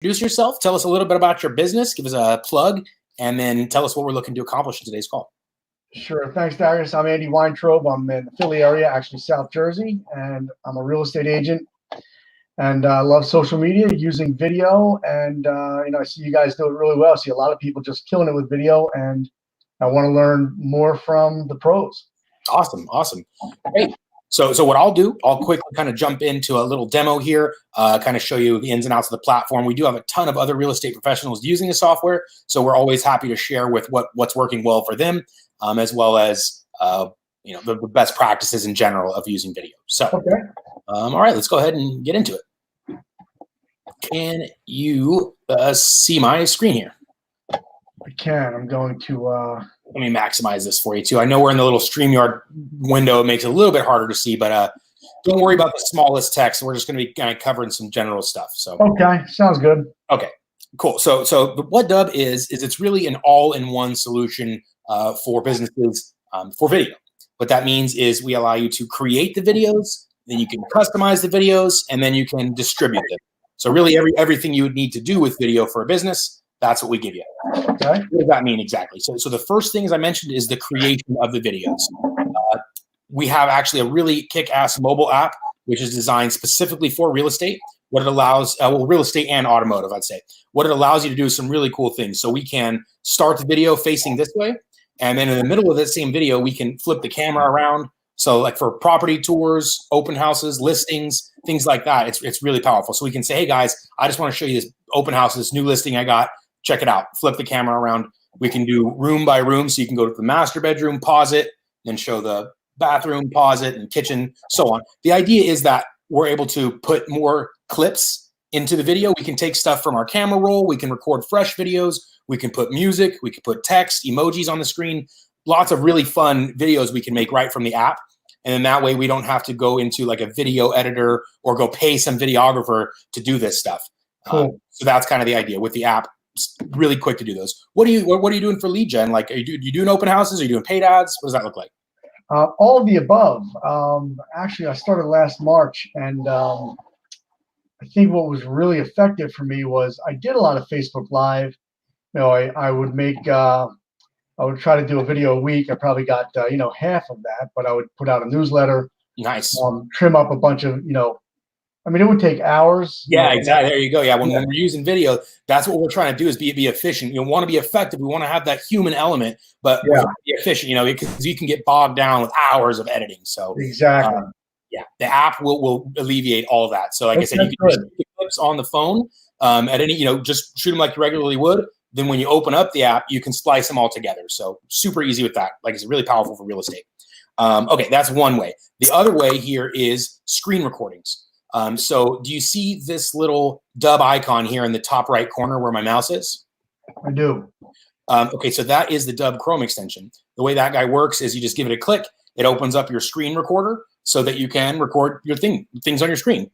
introduce yourself, tell us a little bit about your business, give us a plug, and then tell us what we're looking to accomplish in today's call. Sure. Thanks, Darius. I'm Andy Weintraub. I'm in the Philly area, actually South Jersey, and I'm a real estate agent. And I love social media, using video, and I see you guys do it really well. I see a lot of people just killing it with video, and I want to learn more from the pros. Awesome. Great. So what I'll do, I'll quickly kind of jump into a little demo here, kind of show you the ins and outs of the platform. We do have a ton of other real estate professionals using the software, so we're always happy to share with what's working well for them, as well as the best practices in general of using video. So, okay. All right, let's go ahead and get into it. Can you see my screen here? I can. I'm going to. Let me maximize this for you too. I know we're in the little StreamYard window. It makes it a little bit harder to see, but don't worry about the smallest text. We're just going to be kind of covering some general stuff. So okay, sounds good. Okay, cool. So what Dubb is it's really an all-in-one solution for businesses for video. What that means is we allow you to create the videos, then you can customize the videos, and then you can distribute them. So really everything you would need to do with video for a business, that's what we give you. Okay. What does that mean exactly? So the first thing, as I mentioned, is the creation of the videos. We have actually a really kick-ass mobile app, which is designed specifically for real estate. What it allows, real estate and automotive, I'd say. What it allows you to do is some really cool things. So we can start the video facing this way, and then in the middle of that same video, we can flip the camera around. So like for property tours, open houses, listings, things like that, it's really powerful. So we can say, hey guys, I just want to show you this open house, this new listing I got. Check it out. Flip the camera around. We can do room by room. So you can go to the master bedroom, pause it, then show the bathroom, pause it, and kitchen, so on. The idea is that we're able to put more clips into the video. We can take stuff from our camera roll. We can record fresh videos. We can put music. We can put text, emojis on the screen. Lots of really fun videos we can make right from the app. And then that way we don't have to go into like a video editor or go pay some videographer to do this stuff. Cool. So that's kind of the idea with the app. It's really quick to do those. What are you doing for lead gen? Like, are you doing open houses? Are you doing paid ads? What does that look like? All of the above. Actually, I started last March, and I think what was really effective for me was I did a lot of Facebook Live. I would make. I would try to do a video a week. I probably got half of that, but I would put out a newsletter. Nice. Trim up a bunch of it would take hours. Yeah, exactly. There you go. Yeah, when we're using video, that's what we're trying to do is be efficient. You want to be effective. We want to have that human element, but be efficient. Because you can get bogged down with hours of editing. So exactly. The app will alleviate all that. So like I said, you can shoot the clips on the phone at any just shoot them like you regularly would. Then when you open up the app, you can splice them all together. So super easy with that. Like it's really powerful for real estate. Okay, that's one way. The other way here is screen recordings. So do you see this little Dubb icon here in the top right corner where my mouse is? I do. Okay, so that is the Dubb Chrome extension. The way that guy works is you just give it a click. It opens up your screen recorder so that you can record your things on your screen.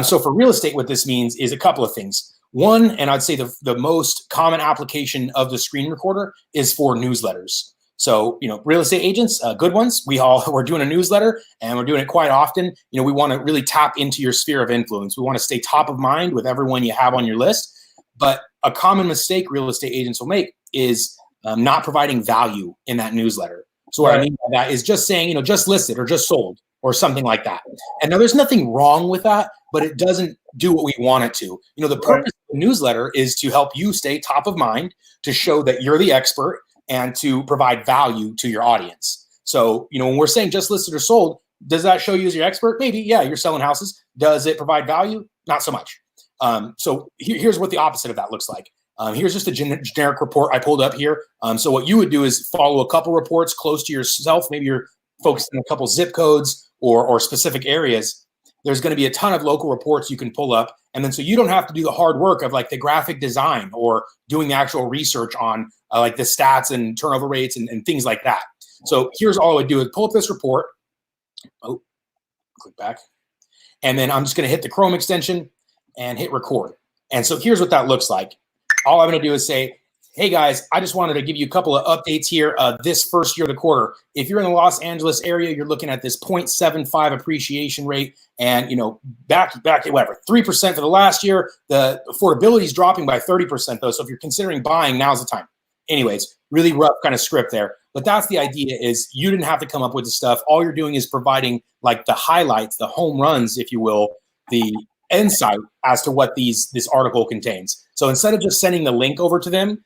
So for real estate, what this means is a couple of things. One, and I'd say the most common application of the screen recorder is for newsletters. So, real estate agents, good ones, we're doing a newsletter and we're doing it quite often. We want to really tap into your sphere of influence. We want to stay top of mind with everyone you have on your list. But a common mistake real estate agents will make is not providing value in that newsletter. So what I mean by that is just saying, just listed or just sold or something like that. And now there's nothing wrong with that, but it doesn't do what we want it to. The purpose of the newsletter is to help you stay top of mind, to show that you're the expert, and to provide value to your audience. So, when we're saying just listed or sold, does that show you as your expert? Maybe, yeah, you're selling houses. Does it provide value? Not so much. So here's what the opposite of that looks like. Here's just a generic report I pulled up here. So what you would do is follow a couple reports close to yourself. Maybe you're focused on a couple zip codes or specific areas. There's going to be a ton of local reports you can pull up. And then so you don't have to do the hard work of like the graphic design or doing the actual research on like the stats and turnover rates and things like that. So here's all I would do is pull up this report. Oh, click back. And then I'm just going to hit the Chrome extension and hit record. And so here's what that looks like. All I'm going to do is say, hey guys, I just wanted to give you a couple of updates here. This first year of the quarter, if you're in the Los Angeles area, you're looking at this 0.75 appreciation rate, and back at whatever 3% for the last year. The affordability is dropping by 30% though. So if you're considering buying, now's the time. Anyways, really rough kind of script there, but that's the idea. Is you didn't have to come up with the stuff. All you're doing is providing like the highlights, the home runs, if you will, the insight as to what this article contains. So instead of just sending the link over to them,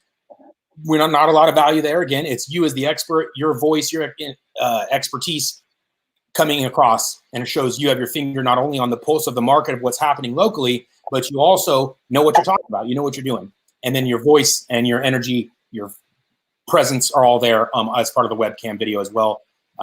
we're not a lot of value there. Again, it's you as the expert, your voice, your expertise coming across, and it shows you have your finger not only on the pulse of the market of what's happening locally, but you also know what you're talking about. You know what you're doing, and then your voice and your energy, your presence are all there as part of the webcam video as well.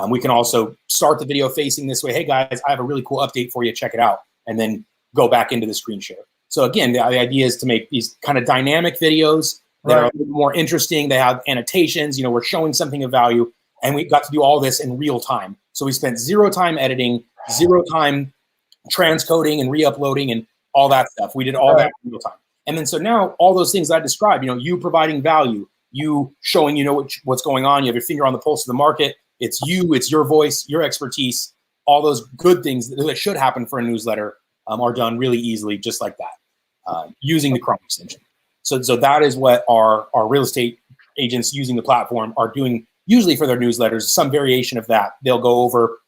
We can also start the video facing this way. Hey guys, I have a really cool update for you. Check it out, and then go back into the screen share. So again, the idea is to make these kind of dynamic videos that are a little more interesting. They have annotations. We're showing something of value, and we got to do all this in real time. So we spent 0 time editing, 0 time transcoding and re-uploading and all that stuff. We did all that in real time. And then so now all those things I described, you providing value, you showing what's going on, you have your finger on the pulse of the market. It's you, it's your voice, your expertise. All those good things that should happen for a newsletter are done really easily, just like that, using the Chrome extension. So that is what our real estate agents using the platform are doing usually for their newsletters, some variation of that. They'll go over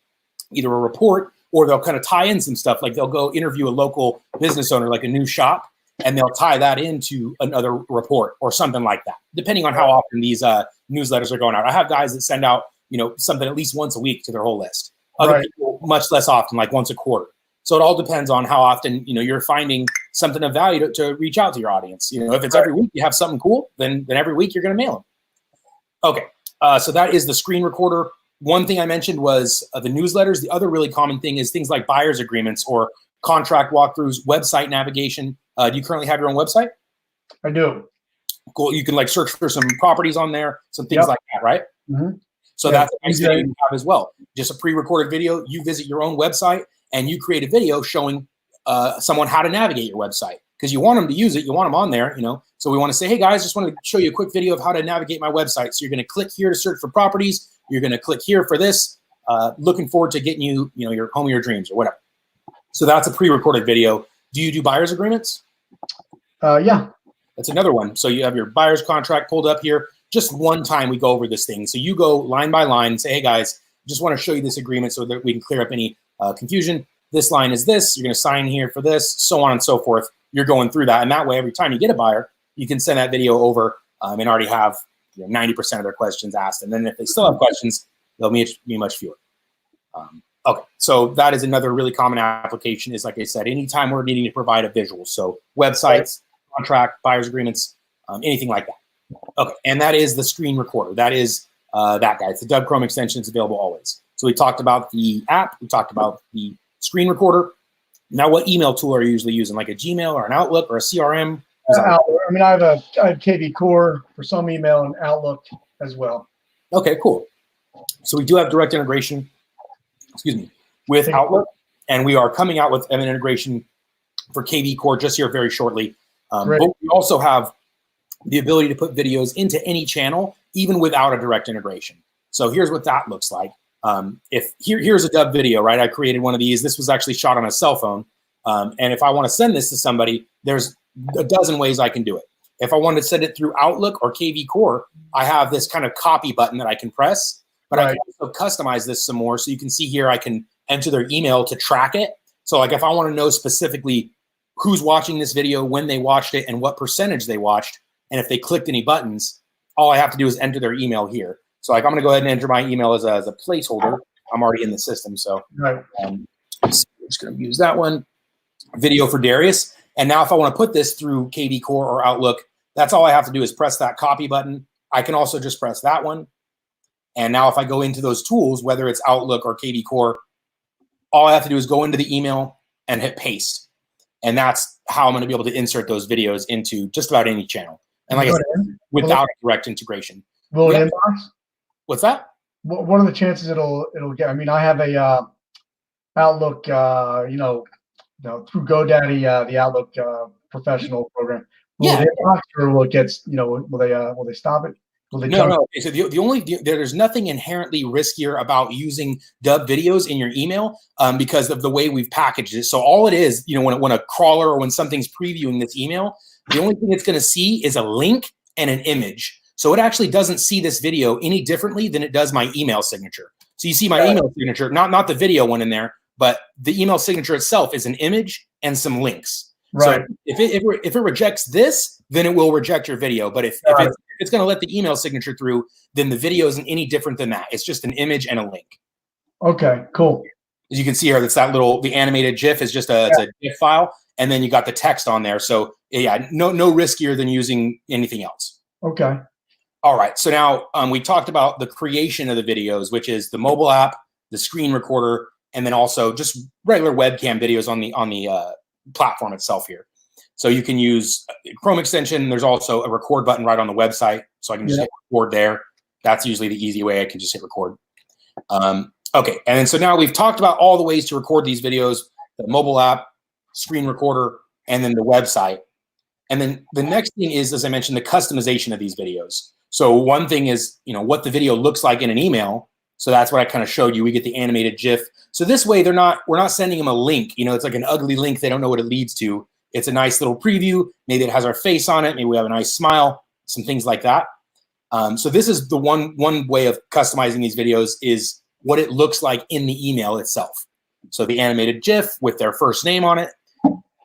either a report, or they'll kind of tie in some stuff. Like they'll go interview a local business owner, like a new shop, and they'll tie that into another report or something like that, depending on how often these newsletters are going out. I have guys that send out, something at least once a week to their whole list. Other people much less often, like once a quarter. So it all depends on how often, you're finding something of value to reach out to your audience. If it's every week you have something cool, then every week you're going to mail them. Okay. So that is the screen recorder. One thing I mentioned was the newsletters. The other really common thing is things like buyer's agreements or contract walkthroughs, website navigation. Do you currently have your own website? I do. Cool. You can like search for some properties on there, some things like that, right? Mm-hmm. So that's a nice thing you have as well. Just a pre-recorded video. You visit your own website and you create a video showing someone how to navigate your website, because you want them to use it. You want them on there, So we want to say, hey guys, just want to show you a quick video of how to navigate my website. So you're going to click here to search for properties. You're going to click here for this. Looking forward to getting you, your home of your dreams or whatever. So that's a pre-recorded video. Do you do buyer's agreements? Yeah. That's another one. So you have your buyer's contract pulled up here. Just one time we go over this thing. So you go line by line and say, hey guys, just want to show you this agreement so that we can clear up any confusion. This line is this. You're going to sign here for this, so on and so forth. You're going through that. And that way, every time you get a buyer, you can send that video over and already have 90% of their questions asked. And then if they still have questions, they'll be much fewer. Okay, so that is another really common application is, like I said, anytime we're needing to provide a visual. So websites, contract, buyer's agreements, anything like that. Okay, and that is the screen recorder. That is that guy. It's the Dubb Chrome extension. It's available always. So we talked about the app. We talked about the screen recorder. Now, what email tool are you usually using? Like a Gmail or an Outlook or a CRM? Outlook. I mean, I have KV Core for some email and Outlook as well. Okay, cool. So we do have direct integration, with Outlook, and we are coming out with an integration for KV Core just here very shortly. But we also have the ability to put videos into any channel, even without a direct integration. So here's what that looks like. Here's a Dubb video, right? I created one of these. This was actually shot on a cell phone. And if I want to send this to somebody, there's a dozen ways I can do it. If I want to send it through Outlook or KV Core, I have this kind of copy button that I can press, but I can also customize this some more. So you can see here, I can enter their email to track it. So like if I want to know specifically who's watching this video, when they watched it, and what percentage they watched, and if they clicked any buttons, all I have to do is enter their email here. So like I'm going to go ahead and enter my email as a placeholder. I'm already in the system. So I'm just going to use that one. Video for Darius. And now if I want to put this through KV Core or Outlook, that's all I have to do is press that copy button. I can also just press that one. And now if I go into those tools, whether it's Outlook or KV Core, all I have to do is go into the email and hit paste. And that's how I'm going to be able to insert those videos into just about any channel. And like I said, without direct integration. Will it inbox? What's that? What are the chances it'll get? I mean, I have a Outlook, through GoDaddy, the Outlook professional program. Will Yeah. they block or will it get, will they stop it? Will they No, jump? no. Okay, so there's nothing inherently riskier about using Dubb videos in your email because of the way we've packaged it. So all it is, when a crawler or when something's previewing this email, the only thing it's going to see is a link and an image. So it actually doesn't see this video any differently than it does my email signature. So you see my email signature, not the video one in there, but the email signature itself is an image and some links. Right. So if it rejects this, then it will reject your video. But if it's going to let the email signature through, then the video isn't any different than that. It's just an image and a link. Okay, cool. As you can see here, the animated GIF is just it's a GIF file, and then you got the text on there. So yeah, no riskier than using anything else. Okay. All right. So now we talked about the creation of the videos, which is the mobile app, the screen recorder, and then also just regular webcam videos on the platform itself here. So you can use Chrome extension. There's also a record button right on the website. So I can just hit record there. That's usually the easy way. I can just hit record. Okay. And then so now we've talked about all the ways to record these videos, the mobile app, screen recorder, and then the website. And then the next thing is, as I mentioned, the customization of these videos. So one thing is, what the video looks like in an email. So that's what I kind of showed you. We get the animated GIF. So this way we're not sending them a link. It's like an ugly link. They don't know what it leads to. It's a nice little preview. Maybe it has our face on it. Maybe we have a nice smile, some things like that. So this is the one way of customizing these videos is what it looks like in the email itself. So the animated GIF with their first name on it.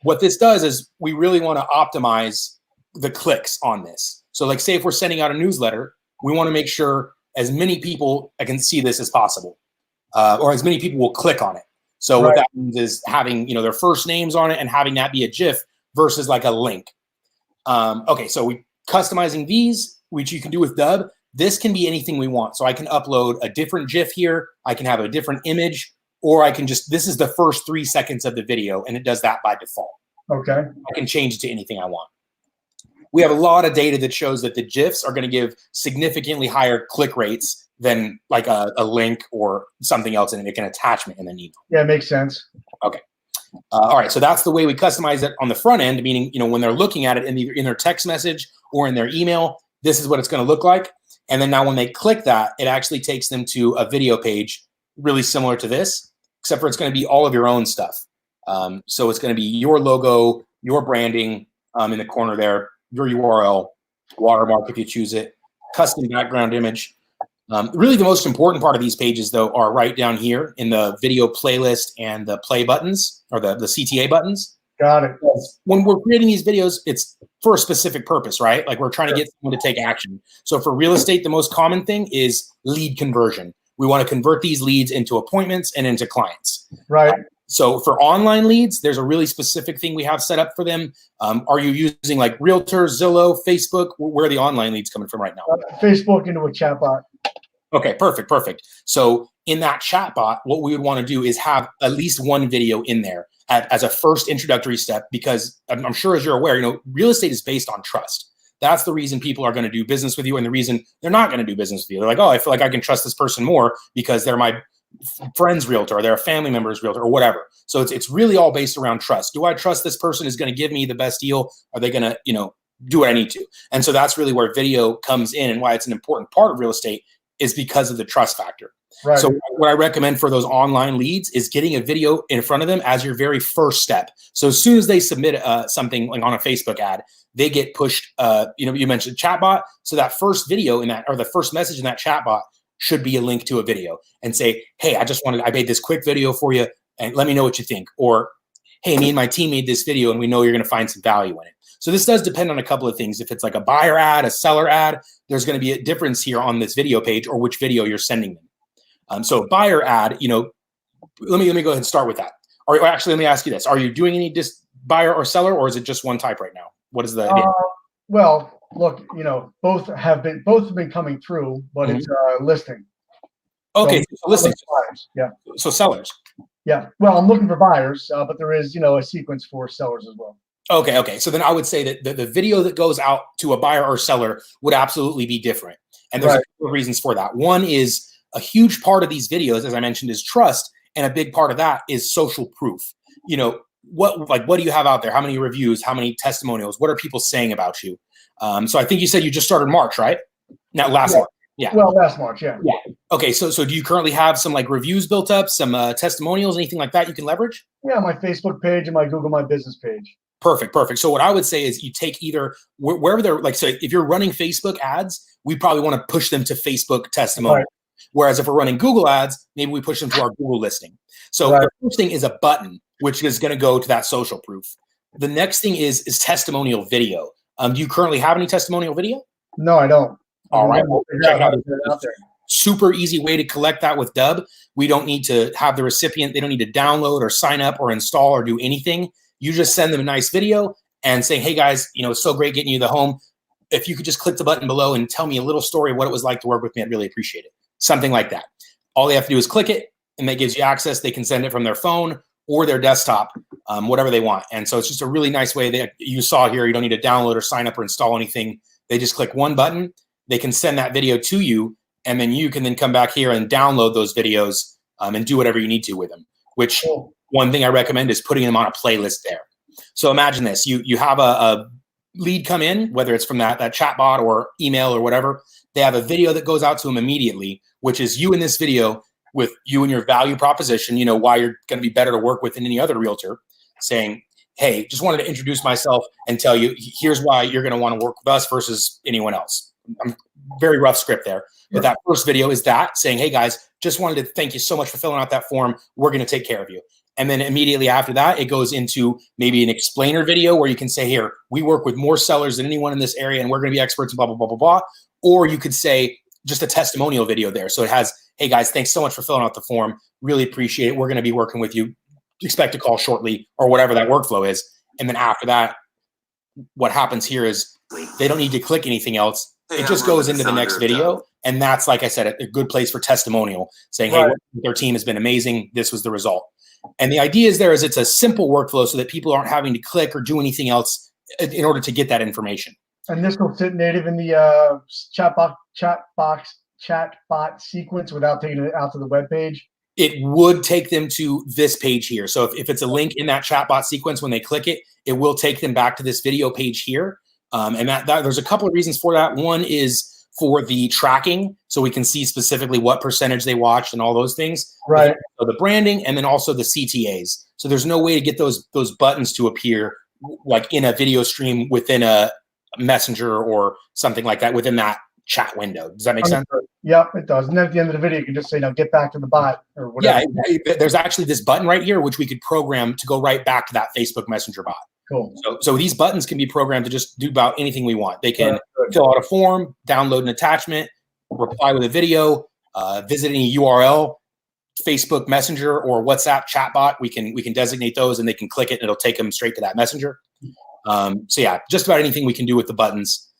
What this does is we really want to optimize the clicks on this. So like say if we're sending out a newsletter, we want to make sure as many people can see this as possible, or as many people will click on it. So what that means is having their first names on it and having that be a GIF versus like a link. Okay, so we customizing these, which you can do with Dubb. This can be anything we want. So I can upload a different GIF here. I can have a different image, or I can this is the first 3 seconds of the video, and it does that by default. Okay. I can change it to anything I want. We have a lot of data that shows that the GIFs are going to give significantly higher click rates than like a link or something else, and make an attachment in an email. Yeah, it makes sense. Okay. All right. So that's the way we customize it on the front end, meaning, when they're looking at it in their text message or in their email, this is what it's going to look like. And then now when they click that, it actually takes them to a video page really similar to this, except for it's going to be all of your own stuff. So it's going to be your logo, your branding in the corner there, your URL, watermark if you choose it, custom background image. Really the most important part of these pages, though, are right down here in the video playlist and the play buttons or the CTA buttons. Got it. When we're creating these videos, it's for a specific purpose, right? Like we're trying to get someone to take action. So for real estate, the most common thing is lead conversion. We want to convert these leads into appointments and into clients. Right. So for online leads, there's a really specific thing we have set up for them. Are you using like Realtors, Zillow, Facebook? Where are the online leads coming from right now? Facebook into a chatbot. Okay, perfect. So in that chatbot, what we would want to do is have at least one video in there as a first introductory step, because I'm sure as you're aware, real estate is based on trust. That's the reason people are going to do business with you, and the reason they're not going to do business with you. They're like, oh, I feel like I can trust this person more because they're my friend's realtor, or they're a family member's realtor, or whatever. So it's really all based around trust. Do I trust this person is going to give me the best deal? Are they going to, do what I need to? And so that's really where video comes in, and why it's an important part of real estate is because of the trust factor. Right. So what I recommend for those online leads is getting a video in front of them as your very first step. So as soon as they submit something like on a Facebook ad, they get pushed, you mentioned chatbot. So that first video in that, or the first message in that chatbot should be a link to a video and say, hey, I made this quick video for you and let me know what you think. Or, hey, me and my team made this video and we know you're going to find some value in it. So this does depend on a couple of things. If it's like a buyer ad, a seller ad, there's going to be a difference here on this video page or which video you're sending them. So buyer ad, let me go ahead and start with that. Or actually, let me ask you this. Are you doing any buyer or seller, or is it just one type right now? What is the idea? Well, look, both have been coming through, but it's listing. Okay, so listing. Buyers. Yeah. So sellers. Yeah. Well, I'm looking for buyers, but there is, a sequence for sellers as well. Okay. So then I would say that the video that goes out to a buyer or seller would absolutely be different. And there's a couple of reasons for that. One is a huge part of these videos, as I mentioned, is trust. And a big part of that is social proof. what do you have out there? How many reviews? How many testimonials? What are people saying about you? So I think you said you just started March, right? Not last March. Yeah. Well, last March, yeah. Yeah. Okay. So do you currently have some like reviews built up, some testimonials, anything like that you can leverage? Yeah, my Facebook page and my Google My Business page. Perfect. So what I would say is you take either wherever they're like, so if you're running Facebook ads, we probably want to push them to Facebook testimonials. Right. Whereas if we're running Google ads, maybe we push them to our Google listing. So the first thing is a button, which is going to go to that social proof. The next thing is testimonial video. Do you currently have any testimonial video? No, I don't. All right. Well, check out there. Super easy way to collect that with Dubb. We don't need to have the recipient. They don't need to download or sign up or install or do anything. You just send them a nice video and say, hey guys, it's so great getting you the home. If you could just click the button below and tell me a little story of what it was like to work with me, I'd really appreciate it. Something like that. All they have to do is click it, and that gives you access. They can send it from their phone or their desktop, whatever they want. And so it's just a really nice way that you saw here. You don't need to download or sign up or install anything. They just click one button. They can send that video to you, and then you can then come back here and download those videos and do whatever you need to with them, which one thing I recommend is putting them on a playlist there. So imagine this. You have a lead come in, whether it's from that chatbot or email or whatever. They have a video that goes out to them immediately, which is you in this video with you and your value proposition, why you're going to be better to work with than any other realtor, saying, hey, just wanted to introduce myself and tell you, here's why you're going to want to work with us versus anyone else. I'm very rough script there. But that first video is that saying, hey guys, just wanted to thank you so much for filling out that form. We're going to take care of you. And then immediately after that, it goes into maybe an explainer video where you can say, here, we work with more sellers than anyone in this area, and we're going to be experts in blah, blah, blah, blah, blah. Or you could say just a testimonial video there. So it has, hey guys, thanks so much for filling out the form. Really appreciate it. We're going to be working with you. Expect a call shortly, or whatever that workflow is. And then after that, what happens here is they don't need to click anything else. It just goes into the next video. And that's, like I said, a good place for testimonial, saying, hey, their team has been amazing. This was the result. And the idea is it's a simple workflow so that people aren't having to click or do anything else in order to get that information. And this will sit native in the chatbot sequence without taking it out to the web page. It would take them to this page here. So if it's a link in that chatbot sequence, when they click it, it will take them back to this video page here. And that there's a couple of reasons for that. One is for the tracking, so we can see specifically what percentage they watched and all those things. Right. So the branding, and then also the CTAs. So there's no way to get those buttons to appear like in a video stream within a messenger or something like that within that chat window. Does that make sense? Yep, it does. And then at the end of the video, you can just say, now get back to the bot or whatever. Yeah, there's actually this button right here, which we could program to go right back to that Facebook Messenger bot. Cool. So these buttons can be programmed to just do about anything we want. They can fill out a form, download an attachment, reply with a video, visit any URL, Facebook Messenger or WhatsApp chatbot. We can designate those, and they can click it, and it'll take them straight to that messenger. So yeah, just about anything we can do with the buttons,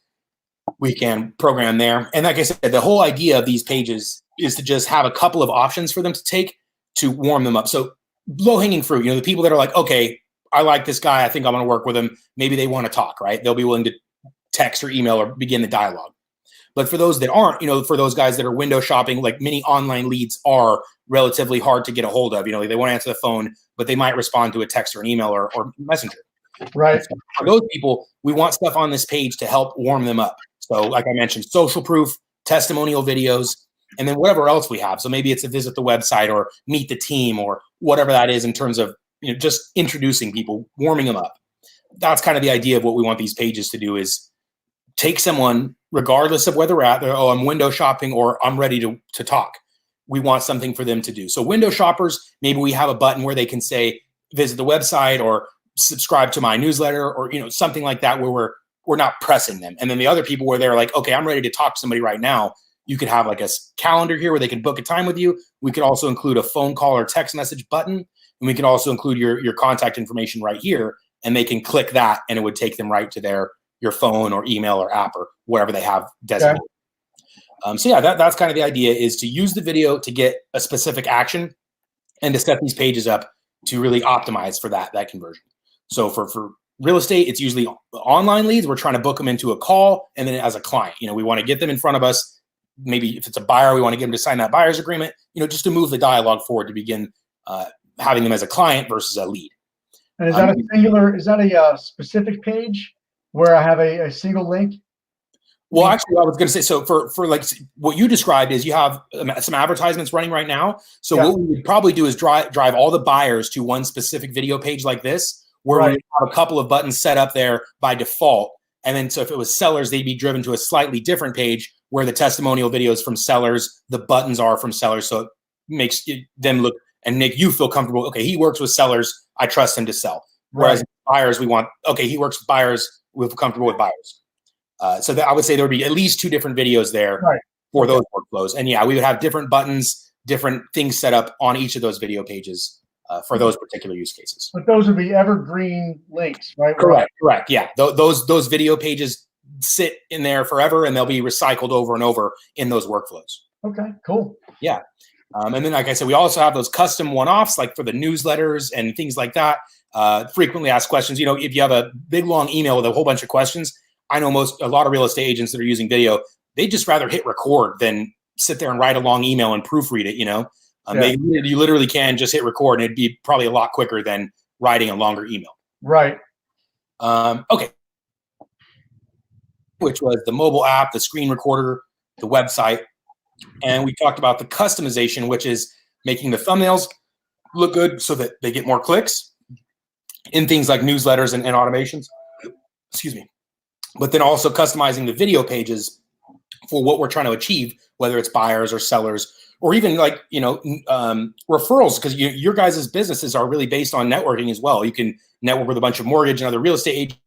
we can program there. And like I said, the whole idea of these pages is to just have a couple of options for them to take to warm them up. So low-hanging fruit, the people that are like, okay, I like this guy, I think I'm going to work with him. Maybe they want to talk, right? They'll be willing to text or email or begin the dialogue. But for those that aren't, for those guys that are window shopping, like many online leads are relatively hard to get a hold of. They want to answer the phone, but they might respond to a text or an email or messenger. Right. So for those people, we want stuff on this page to help warm them up. So like I mentioned, social proof, testimonial videos, and then whatever else we have. So maybe it's a visit the website or meet the team or whatever that is in terms of just introducing people, warming them up. That's kind of the idea of what we want these pages to do, is take someone, regardless of whether they're at, oh, I'm window shopping or I'm ready to talk. We want something for them to do. So window shoppers, maybe we have a button where they can say, visit the website or subscribe to my newsletter or, something like that, where we're not pressing them. And then the other people where they're like, okay, I'm ready to talk to somebody right now. You could have like a calendar here where they can book a time with you. We could also include a phone call or text message button. And we can also include your contact information right here, and they can click that, and it would take them right to your phone or email or app or whatever they have designated. Okay. So yeah, that's kind of the idea, is to use the video to get a specific action and to set these pages up to really optimize for that conversion. So for real estate, it's usually online leads. We're trying to book them into a call, and then as a client, we want to get them in front of us. Maybe if it's a buyer, we want to get them to sign that buyer's agreement, just to move the dialogue forward to begin having them as a client versus a lead. And is that a singular? Is that a specific page where I have a single link? Well, actually, I was going to say, so for like what you described is you have some advertisements running right now. So what we would probably do is drive all the buyers to one specific video page like this, where we would have a couple of buttons set up there by default. And then so if it was sellers, they'd be driven to a slightly different page where the testimonial videos from sellers, the buttons are from sellers. So it makes them look and make you feel comfortable. Okay, he works with sellers. I trust him to sell. Whereas buyers, we want, okay, he works with buyers. We're comfortable with buyers. So that I would say there would be at least 2 different videos there for those workflows. And yeah, we would have different buttons, different things set up on each of those video pages for those particular use cases. But those would be evergreen links, right? Correct. Yeah. Those video pages sit in there forever and they'll be recycled over and over in those workflows. Okay, cool. Yeah. And then, like I said, we also have those custom one-offs, like for the newsletters and things like that. Frequently asked questions. You know, if you have a big, long email with a whole bunch of questions, I know a lot of real estate agents that are using video, they just rather hit record than sit there and write a long email and proofread it, you know. You literally can just hit record and it'd be probably a lot quicker than writing a longer email. Right. Okay. Which was the mobile app, the screen recorder, the website. And we talked about the customization, which is making the thumbnails look good so that they get more clicks in things like newsletters and automations. Excuse me. But then also customizing the video pages for what we're trying to achieve, whether it's buyers or sellers, or even like, you know, referrals, because your guys' businesses are really based on networking as well. You can network with a bunch of mortgage and other real estate agents.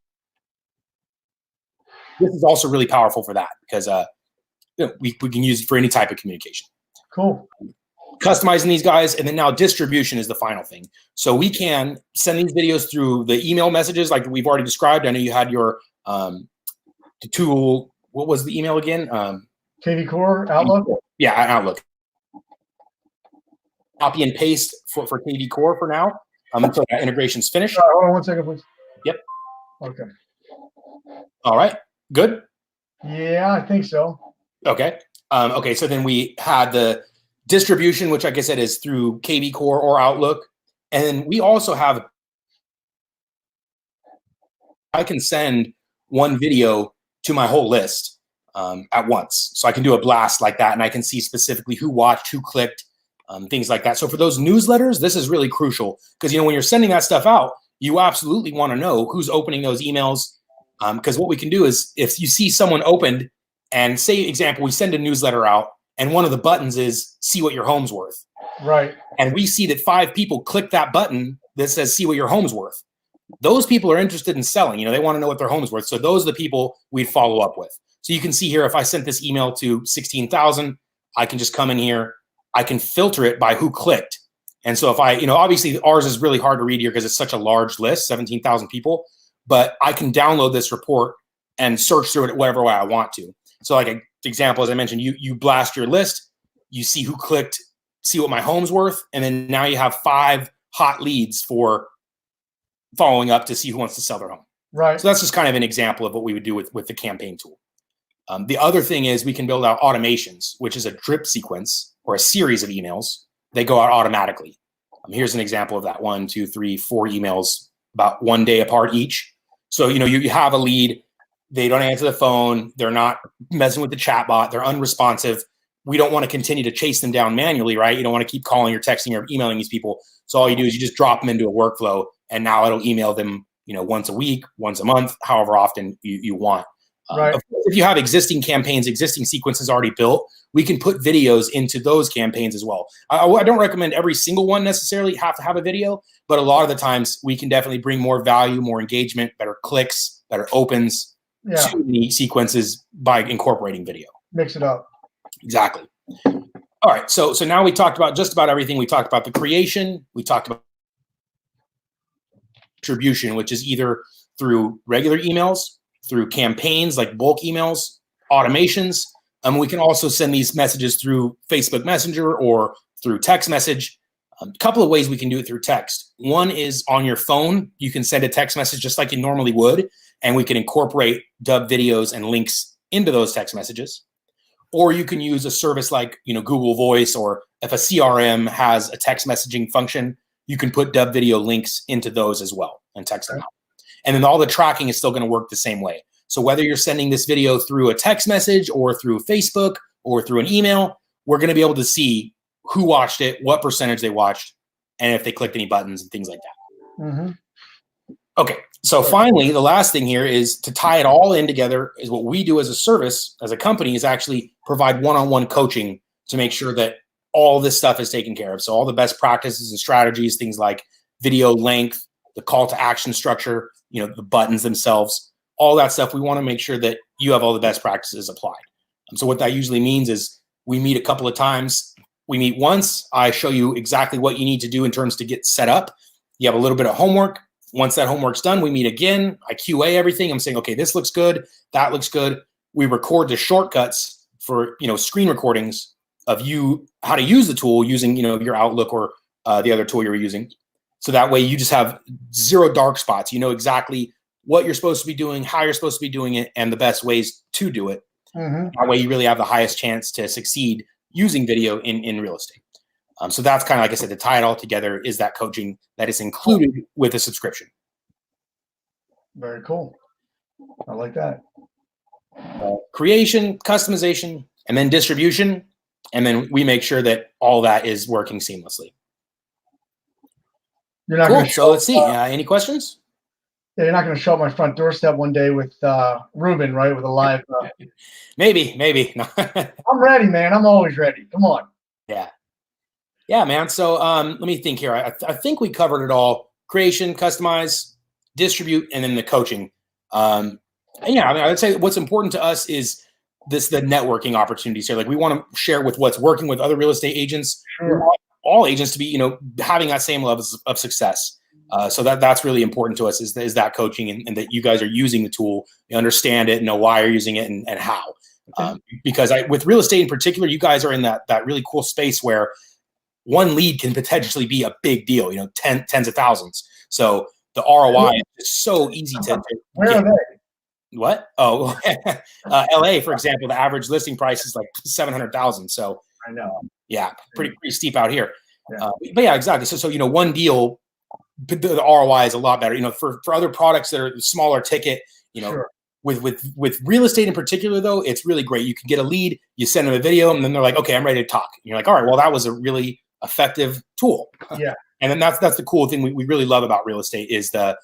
This is also really powerful for that because you know, we can use it for any type of communication. Cool. Customizing these guys, and then now distribution is the final thing. So we can send these videos through the email messages like we've already described. I know you had your tool. What was the email again? KV Core, Outlook? Yeah, Outlook. Copy and paste for KV Core for now until that integration's finished. Hold on 1 second, please. Yep. Okay. All right. Good? Yeah, I think so. Okay. Okay, so then we had the distribution, which like I said is through KV Core or Outlook. And then we also have, I can send one video to my whole list at once. So I can do a blast like that and I can see specifically who watched, who clicked, things like that. So for those newsletters, this is really crucial because, you know, when you're sending that stuff out, you absolutely want to know who's opening those emails. Because what we can do is if you see someone opened and say, example, we send a newsletter out and one of the buttons is see what your home's worth. Right. And we see that 5 people click that button that says see what your home's worth. Those people are interested in selling. You know, they want to know what their home's worth. So those are the people we'd follow up with. So you can see here, if I sent this email to 16,000, I can just come in here. I can filter it by who clicked. And so if I, you know, obviously ours is really hard to read here because it's such a large list, 17,000 people, but I can download this report and search through it whatever way I want to. So like an example, as I mentioned, you blast your list, you see who clicked, see what my home's worth. And then now you have 5 hot leads for following up to see who wants to sell their home. Right. So that's just kind of an example of what we would do with the campaign tool. The other thing is we can build out automations, which is a drip sequence or a series of emails. They go out automatically. Here's an example of that: 1, 2, 3, 4 emails about 1 day apart each. So, you know, you have a lead, they don't answer the phone, they're not messing with the chat bot, they're unresponsive. We don't want to continue to chase them down manually, right? You don't want to keep calling or texting or emailing these people. So all you do is you just drop them into a workflow and now it'll email them, you know, once a week, once a month, however often you want. Right. Of course, if you have existing campaigns, existing sequences already built, we can put videos into those campaigns as well. I don't recommend every single one necessarily have to have a video, but a lot of the times we can definitely bring more value, more engagement, better clicks, better opens to the sequences by incorporating video. Mix it up. Exactly. All right. So now we talked about just about everything. We talked about the creation. We talked about distribution, which is either through regular emails, through campaigns like bulk emails, automations. We can also send these messages through Facebook Messenger or through text message. A couple of ways we can do it through text. One is on your phone. You can send a text message just like you normally would, and we can incorporate Dubb videos and links into those text messages. Or you can use a service like, you know, Google Voice, or if a CRM has a text messaging function, you can put Dubb video links into those as well and text them out. And then all the tracking is still going to work the same way. So whether you're sending this video through a text message or through Facebook or through an email, we're going to be able to see who watched it, what percentage they watched, and if they clicked any buttons and things like that. Mm-hmm. Okay, so finally, the last thing here is to tie it all in together is what we do as a service, as a company, is actually provide one-on-one coaching to make sure that all this stuff is taken care of. So all the best practices and strategies, things like video length, the call to action structure, the buttons themselves, all that stuff, we want to make sure that you have all the best practices applied. And so what that usually means is we meet a couple of times. We meet once. I show you exactly what you need to do in terms to get set up. You have a little bit of homework. Once that homework's done, we meet again. I QA everything. I'm saying, okay, this looks good. That looks good. We record the shortcuts for, screen recordings of you, how to use the tool using, your Outlook or the other tool you're using. So that way you just have zero dark spots. You know exactly what you're supposed to be doing, how you're supposed to be doing it, and the best ways to do it. Mm-hmm. That way you really have the highest chance to succeed using video in real estate. So that's kind of, like I said, to tie it all together is that coaching that is included with a subscription. Very cool. I like that. Creation, customization, and then distribution. And then we make sure that all that is working seamlessly. You're not cool. So let's see. Any questions? Yeah, you're not going to show up my front doorstep one day with Ruben, right? With a live. Maybe. I'm ready, man. I'm always ready. Come on. Yeah, man. So let me think here. I think we covered it all: creation, customize, distribute, and then the coaching. And yeah, I would say what's important to us is the networking opportunities here. Like we want to share with what's working with other real estate agents. Sure. We want all agents to be, having that same level of success. So that's really important to us is that coaching and that you guys are using the tool, you understand it, know why you're using it and how. Because with real estate in particular, you guys are in that really cool space where one lead can potentially be a big deal, tens of thousands. So the ROI is so easy to Where are they? What? Oh, LA, for example, the average listing price is like 700,000. So I know. Yeah, pretty steep out here. Yeah. But yeah, exactly. So one deal, the ROI is a lot better. For other products that are smaller ticket, Sure. with real estate in particular, though, it's really great. You can get a lead, you send them a video, and then they're like, okay, I'm ready to talk. And you're like, all right, well, that was a really effective tool. Yeah. And then that's the cool thing we really love about real estate is the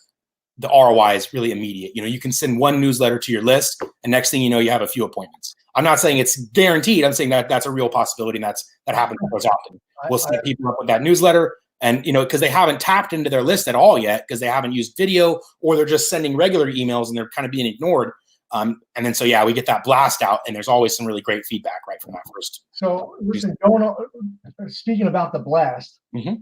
ROI is really immediate. You can send one newsletter to your list, and next thing you know, you have a few appointments. I'm not saying it's guaranteed. I'm saying that's a real possibility, and that happens quite often. We'll set people up with that newsletter, and because they haven't tapped into their list at all yet, because they haven't used video, or they're just sending regular emails and they're kind of being ignored. And then we get that blast out, and there's always some really great feedback right from that first. So listen, speaking about the blast, mm-hmm.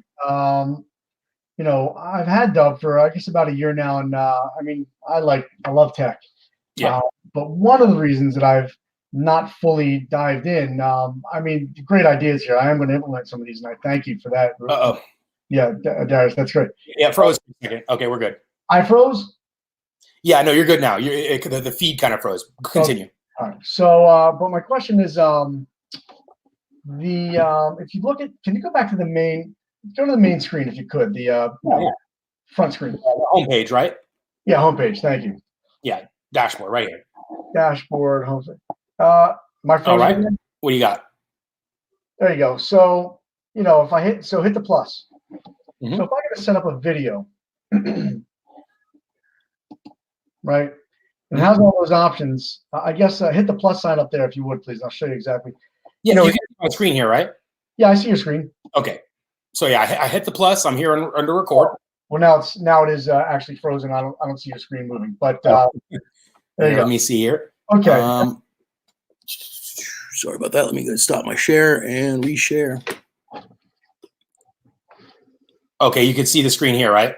I've had Dubb for I guess about a year now, and I love tech. Yeah. But one of the reasons that I've not fully dived in, great ideas here. I am going to implement some of these, and I thank you for that. Uh-oh. Yeah, Darius, that's great. Yeah, froze for a second. Okay, we're good. I froze? Yeah, no, you're good now. The feed kind of froze. Continue. All right. So, but my question is, if you look at, can you go back to the main? Go to the main screen if you could. The front screen. The homepage, right? Yeah, homepage. Thank you. Yeah, dashboard right here. Dashboard, homepage. My phone. All right. What do you got? There you go. So if I hit the plus. Mm-hmm. So if I got to set up a video, right? And has all those options. I guess hit the plus sign up there if you would, please. I'll show you exactly. Yeah, you can see my screen here, right? Yeah, I see your screen. Okay. So yeah, I hit the plus. I'm here under record. Well, now it is actually frozen. I don't see your screen moving. But there you go. Let me see here. Okay. Sorry about that. Let me go stop my share and reshare. Okay, you can see the screen here, right?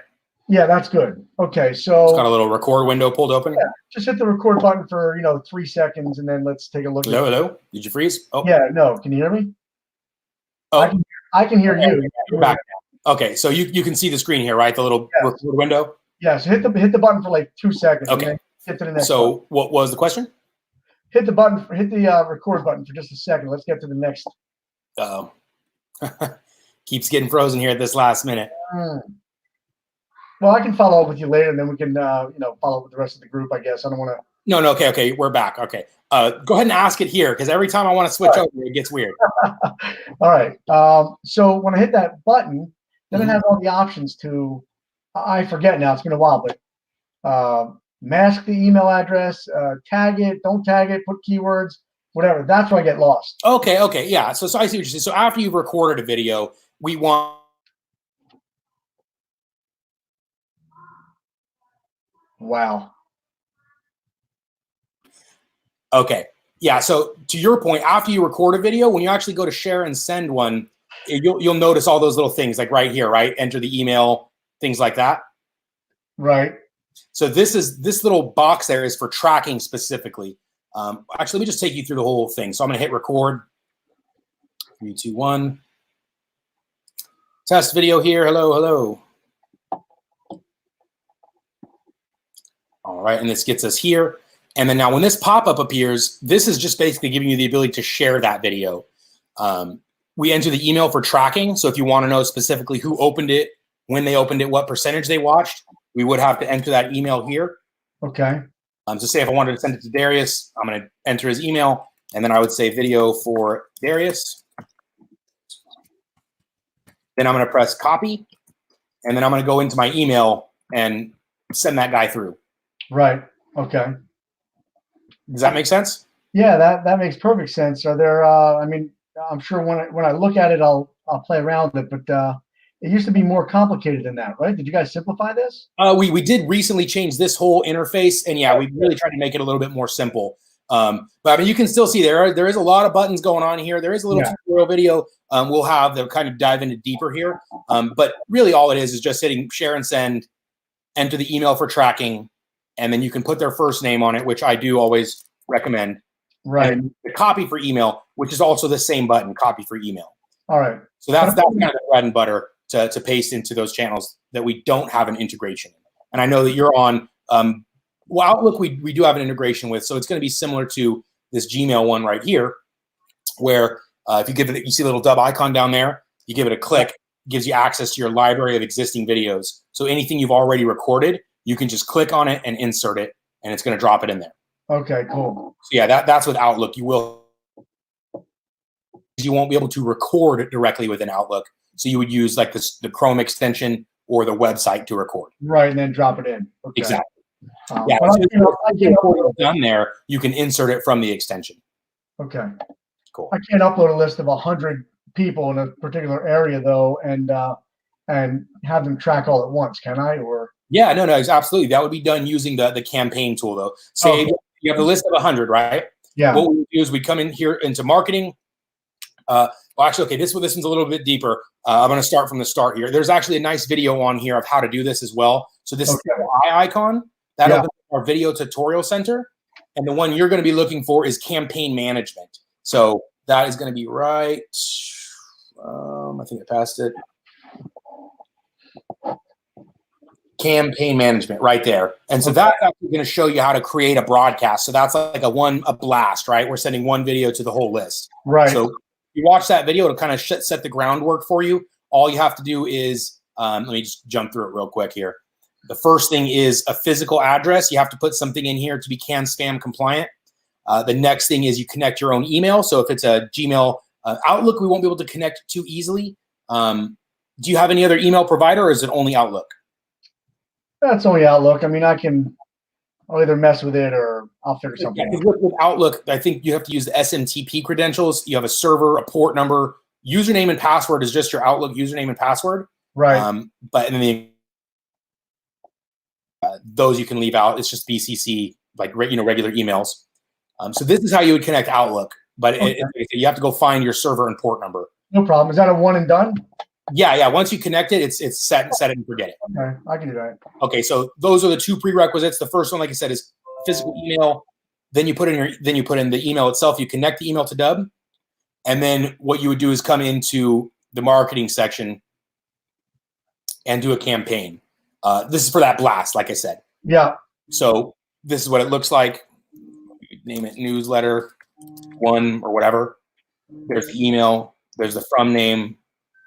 Yeah, that's good. Okay, so it's got a little record window pulled open. Yeah, just hit the record button for 3 seconds, and then let's take a look. Hello. Did you freeze? Oh. Yeah, no. Can you hear me? Oh, I can hear you. You're back now. Okay, so you can see the screen here, right? The little record window. Yeah. So hit the button for like 2 seconds. Okay. And then get to the next. So button. What was the question? Hit the record button for just a second. Let's get to the next. Uh-oh. Keeps getting frozen here at this last minute. Well, I can follow up with you later, and then we can, follow up with the rest of the group, I guess. I don't want to. No, okay, we're back. Okay, go ahead and ask it here, because every time I want to switch over, it gets weird. All right. So when I hit that button, then it has all the options to, I forget now, it's been a while, but mask the email address, tag it, don't tag it, put keywords, whatever. That's where I get lost. Okay, yeah. So I see what you're saying. So after you've recorded a video, we want. Wow. Okay. Yeah. So to your point, after you record a video, when you actually go to share and send one, you'll notice all those little things like right here, right? Enter the email, things like that. Right. So this little box there is for tracking specifically. Actually, let me just take you through the whole thing. So I'm going to hit record. 3, 2, 1. Test video here. Hello. All right. And this gets us here. And then now when this pop-up appears, this is just basically giving you the ability to share that video. We enter the email for tracking. So if you want to know specifically who opened it, when they opened it, what percentage they watched, we would have to enter that email here. Okay. So say if I wanted to send it to Darius, I'm going to enter his email, and then I would say video for Darius. Then I'm going to press copy, and then I'm going to go into my email and send that guy through. Right. Okay. Does that make sense? Yeah, that makes perfect sense. Are there? I'm sure when I look at it, I'll play around with it, but it used to be more complicated than that, right? Did you guys simplify this? We did recently change this whole interface, and yeah, we really tried to make it a little bit more simple. But I mean, you can still see there is a lot of buttons going on here. There is a little tutorial video we'll have that kind of dive into deeper here. But really, all it is just hitting share and send, enter the email for tracking, and then you can put their first name on it, which I do always recommend. Right. And the copy for email, which is also the same button, copy for email. All right. So that's kind of the bread and butter to paste into those channels that we don't have an integration in. And I know that you're on Outlook, we do have an integration with, so it's going to be similar to this Gmail one right here, where if you give it, you see a little Dubb icon down there, you give it a click, it gives you access to your library of existing videos. So anything you've already recorded, you can just click on it and insert it, and it's going to drop it in there. Okay, cool. So yeah, that's with Outlook. You won't be able to record it directly within Outlook. So you would use like the Chrome extension or the website to record. Right, and then drop it in. Okay. Exactly. Yeah, so done there, you can insert it from the extension. Okay. Cool. I can't upload a list of 100 people in a particular area though, and have them track all at once, can I? Or yeah, no, absolutely. That would be done using the campaign tool though. Say you have the list of 100, right? Yeah. What we do is we come in here into marketing. Well, actually, okay, this one's a little bit deeper. I'm going to start from the start here. There's actually a nice video on here of how to do this as well. So this is the eye icon. That opens our video tutorial center. And the one you're going to be looking for is campaign management. So that is going to be right. I think I passed it. Campaign management right there. And so that's actually going to show you how to create a broadcast. So that's like a blast, right? We're sending one video to the whole list. Right. So you watch that video, it'll kind of set the groundwork for you. All you have to do is, let me just jump through it real quick here. The first thing is a physical address. You have to put something in here to be CAN spam compliant. The next thing is you connect your own email. So if it's a Gmail Outlook, we won't be able to connect too easily. Do you have any other email provider, or is it only Outlook? That's only Outlook. I mean, I'll either mess with it or I'll figure something out. With Outlook, I think you have to use the SMTP credentials. You have a server, a port number. Username and password is just your Outlook username and password. Right. But then those you can leave out. It's just BCC, like regular emails. So this is how you would connect Outlook. But you have to go find your server and port number. No problem. Is that a one and done? Yeah. Once you connect it, it's set it and forget it. Okay, I can do that. Okay, so those are the two prerequisites. The first one, like I said, is physical email. Then you put in the email itself. You connect the email to Dubb, and then what you would do is come into the marketing section and do a campaign. This is for that blast, like I said. Yeah. So this is what it looks like. Name it newsletter one or whatever. There's the email. There's the from name.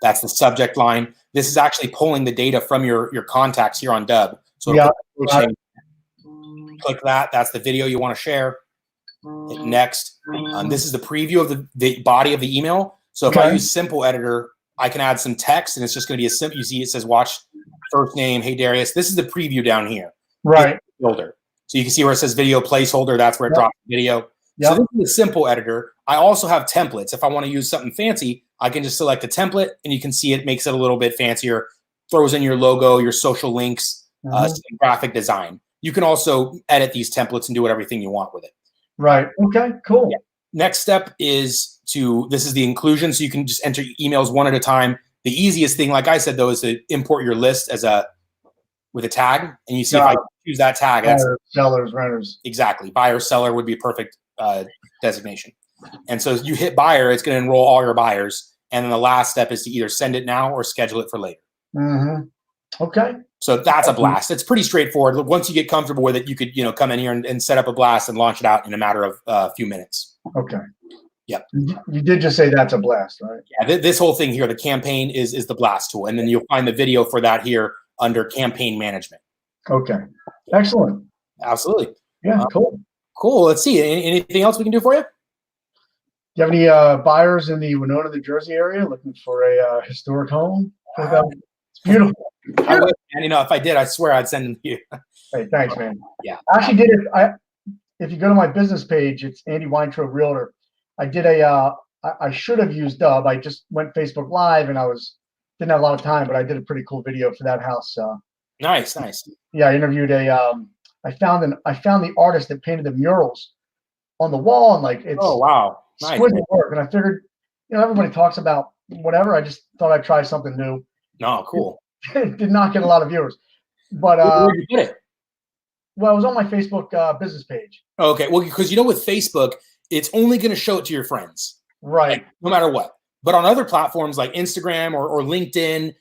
That's the subject line. This is actually pulling the data from your contacts here on Dubb. So Yeah. click that. That's the video you want to share. Hit next. This is the preview of the body of the email. So if I use Simple Editor, I can add some text, and it's just going to be a simple. You see, it says watch first name. Hey Darius. This is the preview down here. Right. Builder. So you can see where it says video placeholder. That's where it drops the video. Yep. So this is a simple editor. I also have templates. If I want to use something fancy, I can just select a template, and you can see it makes it a little bit fancier. Throws in your logo, your social links, some graphic design. You can also edit these templates and do everything you want with it. Right. Okay. Cool. Yeah. Next step is this is the inclusion. So you can just enter emails one at a time. The easiest thing, like I said, though, is to import your list with a tag. And you see if I choose that tag, that's sellers, renters. Exactly. Buyer, seller would be a perfect designation. And so you hit buyer, it's going to enroll all your buyers. And then the last step is to either send it now or schedule it for later. Okay. So that's a blast. It's pretty straightforward. Once you get comfortable with it, you could come in here and set up a blast and launch it out in a matter of a few minutes. Okay. Yep. You did just say that's a blast, right? Yeah. This whole thing here, the campaign is the blast tool. And then you'll find the video for that here under campaign management. Okay. Excellent. Absolutely. Yeah. Cool. Cool. Let's see. Anything else we can do for you? Do you have any buyers in the Winona, New Jersey area looking for a historic home? It's beautiful. I would, and if I did, I swear I'd send them to you. Hey, thanks, man. Yeah. I actually did it. If you go to my business page, it's Andy Weintraub Realtor. I did I should have used Dubb. I just went Facebook Live and didn't have a lot of time, but I did a pretty cool video for that house. Nice. Yeah, I interviewed I found the artist that painted the murals on the wall, and it's wow, nice exquisite work. And I figured, everybody talks about whatever. I just thought I'd try something new. No, cool. Did not get a lot of viewers, but where did you put it? Well, it was on my Facebook business page. Okay, well, because with Facebook, it's only going to show it to your friends, right? No matter what. But on other platforms like Instagram or LinkedIn,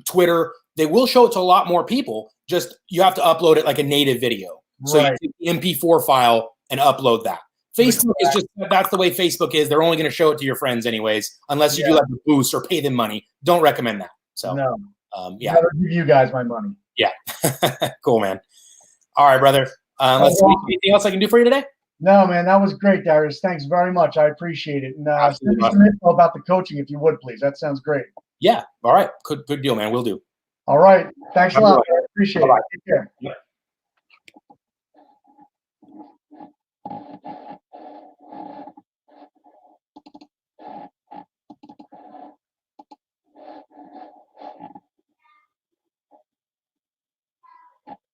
Twitter, they will show it to a lot more people. Just you have to upload it like a native video. So you take the MP4 file and upload that. Facebook is that's the way Facebook is. They're only going to show it to your friends anyways, unless you do like a boost or pay them money. Don't recommend that. So no. Yeah. I'll give you guys my money. Yeah. Cool, man. All right, brother. Let's see. Anything else I can do for you today? No, man, that was great, Darius. Thanks very much. I appreciate it. And send me some info about the coaching if you would, please. That sounds great. Yeah. All right. Good deal, man. We'll do. All right. Thanks a lot. I appreciate it. Take care. Yeah.